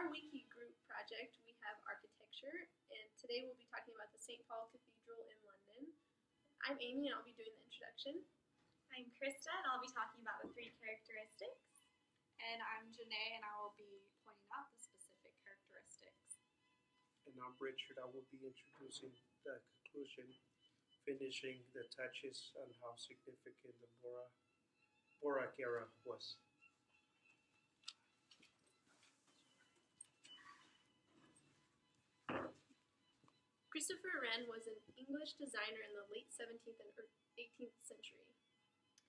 our Wiki group project, we have architecture, and today we'll be talking about the St. Paul Cathedral in London. I'm Amy, and I'll be doing the introduction. I'm Krista, and I'll be talking about the three characteristics. And I'm Janae, and I will be pointing out the specific characteristics. And I'm Richard. I will be introducing the conclusion, finishing the touches on how significant the Baroque era was. Christopher Wren was an English designer in the late 17th and 18th century.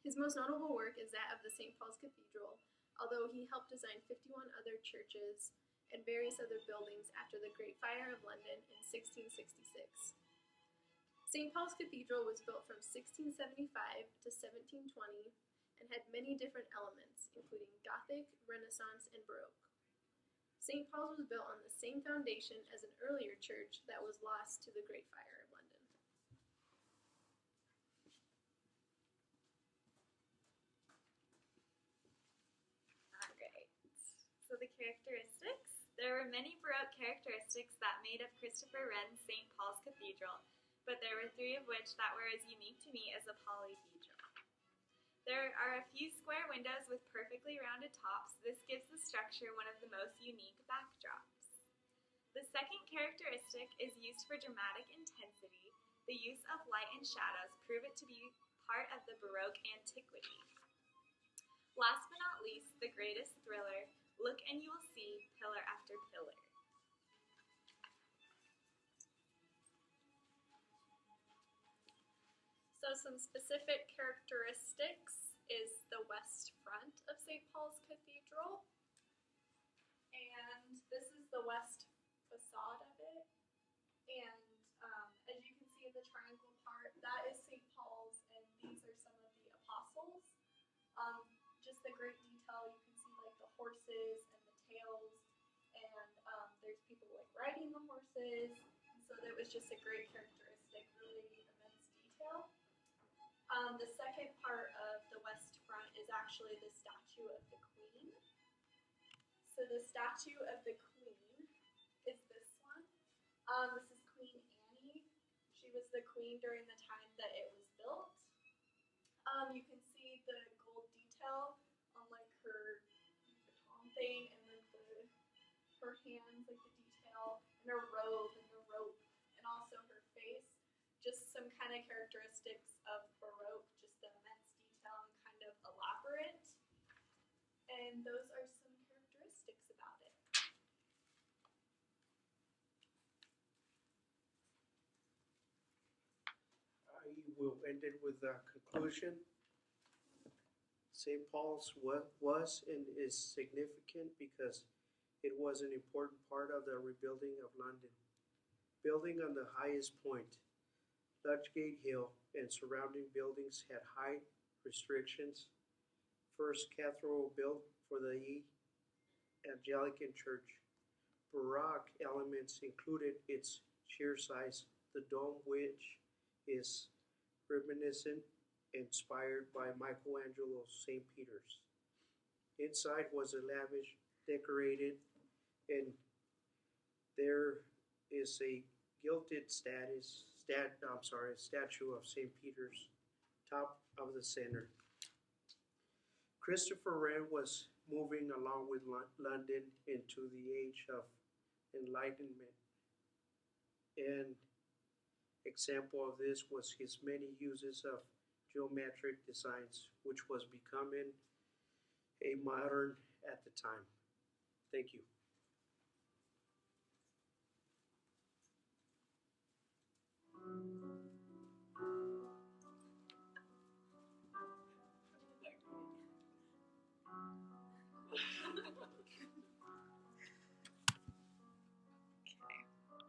His most notable work is that of the St. Paul's Cathedral, although he helped design 51 other churches and various other buildings after the Great Fire of London in 1666. St. Paul's Cathedral was built from 1675 to 1720 and had many different elements, including Gothic, Renaissance, and Baroque. St. Paul's was built on the same foundation as an earlier church that was lost to the Great Fire of London. Alright, so the characteristics. There were many Baroque characteristics that made up Christopher Wren's St. Paul's Cathedral, but there were three of which that were as unique to me as a polyhedron. There are a few square windows with perfectly rounded tops. This gives the structure one of the most unique backdrops. The second characteristic is used for dramatic intensity. The use of light and shadows prove it to be part of the Baroque antiquity. Last but not least, the greatest thriller, look and you will see pillar after pillar. So some specific characteristics is the west front of St. Paul's Cathedral. And this is the west facade of it. And as you can see in the triangle part, that is St. Paul's, and these are some of the apostles. Just the great detail, you can see like the horses and the tails, and there's people like riding the horses. And so that was just a great characteristic, really immense detail. The second part of the west front is actually the statue of the Queen. So the statue of the Queen is this one. This is Queen Anne. She was the queen during the time that it was built. You can see the gold detail on like her baton thing, and then her hands, like the detail, and her robe and the rope, and also her face. Just some kind of characteristics of Baroque, just the immense detail and kind of elaborate. And those are some characteristics about it. I will end it with a conclusion. St. Paul's was and is significant because it was an important part of the rebuilding of London. Building on the highest point, Ludgate Hill, and surrounding buildings had height restrictions. First cathedral built for the Anglican Church. Baroque elements included its sheer size, the dome, which is reminiscent, inspired by Michelangelo's St. Peter's. Inside was a lavish, decorated, and there is a gilded statue of St. Peter's, top of the center. Christopher Wren was moving along with London into the age of enlightenment. An example of this was his many uses of geometric designs, which was becoming a modern at the time. Thank you.